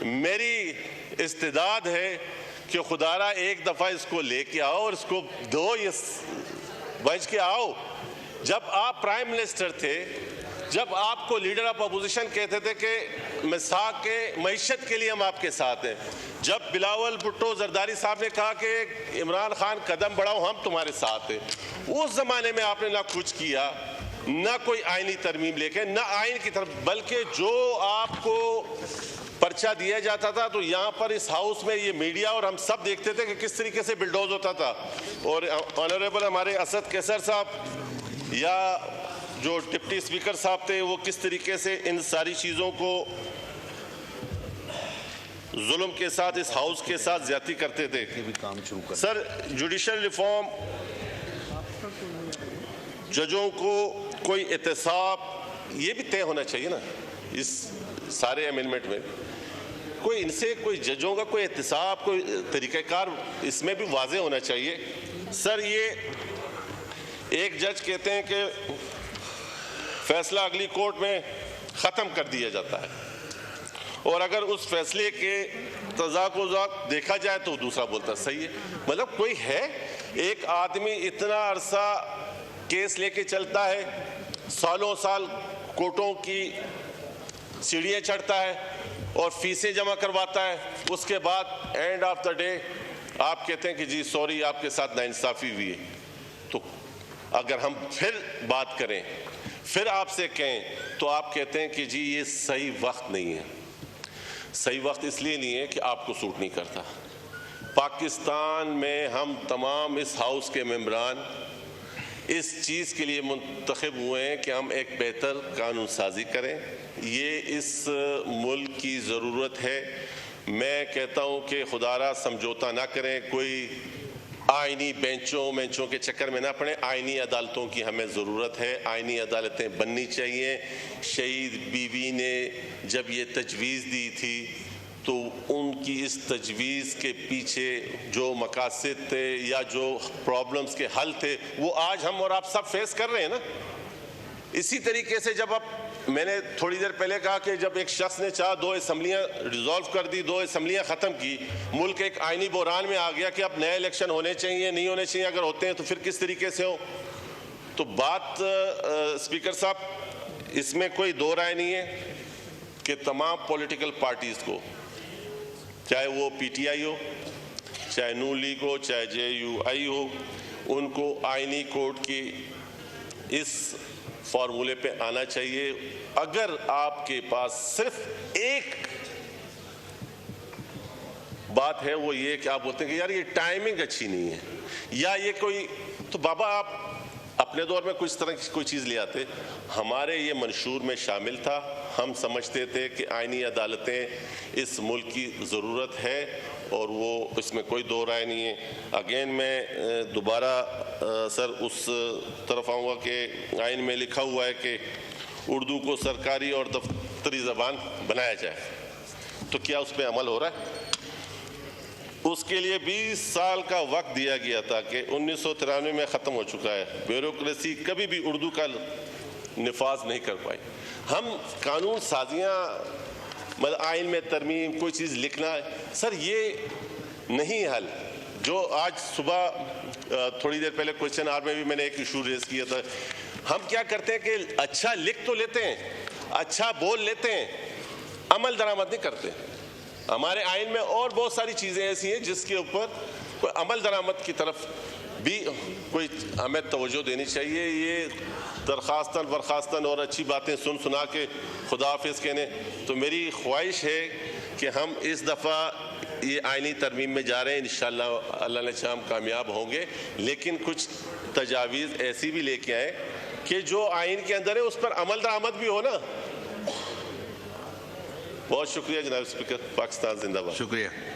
میری استعداد ہے کہ خدارہ ایک دفعہ اس کو لے کے آؤ اور اس کو دو بچ کے آؤ. جب آپ پرائم منسٹر تھے، جب آپ کو لیڈر آف اپوزیشن کہتے تھے کہ مساق کے معیشت کے لیے ہم آپ کے ساتھ ہیں، جب بلاول بھٹو زرداری صاحب نے کہا کہ عمران خان قدم بڑھاؤ ہم تمہارے ساتھ ہیں، اس زمانے میں آپ نے نہ کچھ کیا، نہ کوئی آئینی ترمیم لے کے، نہ آئین کی طرف، بلکہ جو آپ کو پرچہ دیا جاتا تھا تو یہاں پر اس ہاؤس میں یہ میڈیا اور ہم سب دیکھتے تھے کہ کس طریقے سے بلڈوز ہوتا تھا. اور آنریبل ہمارے اسد کیسر صاحب یا جو ڈپٹی اسپیکر صاحب تھے وہ کس طریقے سے ان ساری چیزوں کو ظلم کے ساتھ اس ہاؤس کے ساتھ زیادتی کرتے تھے. سر جوڈیشل ریفارم، ججوں کو کوئی احتساب، یہ بھی طے ہونا چاہیے نا اس سارے امینڈمنٹ میں. کوئی ان سے کوئی ججوں کا کوئی احتساب، کوئی طریقہ کار اس میں بھی واضح ہونا چاہیے. سر یہ ایک جج کہتے ہیں کہ فیصلہ اگلی کورٹ میں ختم کر دیا جاتا ہے، اور اگر اس فیصلے کے تضاد و ذات دیکھا جائے تو دوسرا بولتا صحیح ہے. مطلب کوئی ہے، ایک آدمی اتنا عرصہ کیس لے کے چلتا ہے، سالوں سال کورٹوں کی سیڑھیاں چڑھتا ہے اور فیسیں جمع کرواتا ہے، اس کے بعد اینڈ آف دا ڈے آپ کہتے ہیں کہ جی سوری آپ کے ساتھ ناانصافی ہوئی ہے. تو اگر ہم پھر بات کریں، پھر آپ سے کہیں، تو آپ کہتے ہیں کہ جی یہ صحیح وقت نہیں ہے. صحیح وقت اس لیے نہیں ہے کہ آپ کو سوٹ نہیں کرتا. پاکستان میں ہم تمام اس ہاؤس کے ممبران اس چیز کے لیے منتخب ہوئے ہیں کہ ہم ایک بہتر قانون سازی کریں. یہ اس ملک کی ضرورت ہے. میں کہتا ہوں کہ خدارہ سمجھوتا نہ کریں، کوئی آئینی بینچوں کے چکر میں نہ پڑیں. آئینی عدالتوں کی ہمیں ضرورت ہے، آئینی عدالتیں بننی چاہیے. شہید بیوی نے جب یہ تجویز دی تھی تو ان کی اس تجویز کے پیچھے جو مقاصد تھے یا جو پرابلمز کے حل تھے وہ آج ہم اور آپ سب فیس کر رہے ہیں نا. اسی طریقے سے جب میں نے تھوڑی دیر پہلے کہا کہ جب ایک شخص نے چاہا 2 اسمبلیاں ریزالو کر دی، 2 اسمبلیاں ختم کی، ملک ایک آئینی بحران میں آ گیا کہ اب نئے الیکشن ہونے چاہیے، نہیں ہونے چاہیے، اگر ہوتے ہیں تو پھر کس طریقے سے ہوں. تو بات اسپیکر صاحب اس میں کوئی دو رائے نہیں ہے کہ تمام پولیٹیکل پارٹیز کو، چاہے وہ پی ٹی آئی ہو، چاہے نون لیگ ہو، چاہے جے یو آئی ہو، ان کو آئینی کورٹ کی اس فارمولے پہ آنا چاہیے. اگر آپ کے پاس صرف ایک بات ہے وہ یہ کہ آپ بولتے ہیں کہ یار یہ ٹائمنگ اچھی نہیں ہے یا یہ کوئی، تو بابا آپ اپنے دور میں کچھ طرح کی کوئی چیز لے آتے. ہمارے یہ منشور میں شامل تھا. ہم سمجھتے تھے کہ آئینی عدالتیں اس ملک کی ضرورت ہے اور وہ اس میں کوئی دو رائے نہیں ہے. اگین میں دوبارہ سر اس طرف آؤں گا کہ آئین میں لکھا ہوا ہے کہ اردو کو سرکاری اور دفتری زبان بنایا جائے. تو کیا اس پہ عمل ہو رہا ہے؟ اس کے لیے 20 سال کا وقت دیا گیا تھا کہ 1993 میں ختم ہو چکا ہے. بیوروکریسی کبھی بھی اردو کا نفاذ نہیں کر پائی. ہم قانون سازیاں، مطلب آئین میں ترمیم، کوئی چیز لکھنا ہے سر، یہ نہیں حل. جو آج صبح تھوڑی دیر پہلے کوشچن آور میں بھی میں نے ایک ایشو ریز کیا تھا. ہم کیا کرتے ہیں کہ اچھا لکھ تو لیتے ہیں، اچھا بول لیتے ہیں، عمل درآمد نہیں کرتے. ہمارے آئین میں اور بہت ساری چیزیں ایسی ہیں جس کے اوپر کوئی عمل درآمد کی طرف بھی کوئی ہمیں توجہ دینی چاہیے. یہ درخواستاً برخواستاً اور اچھی باتیں سنا کے خدا حافظ کہنے. تو میری خواہش ہے کہ ہم اس دفعہ یہ آئینی ترمیم میں جا رہے ہیں، انشاءاللہ اللہ نے چاہا ہم کامیاب ہوں گے، لیکن کچھ تجاویز ایسی بھی لے کے آئیں کہ جو آئین کے اندر ہے اس پر عمل درآمد بھی ہو نا. بہت شکریہ جناب اسپیکر. پاکستان زندہ باد. شکریہ.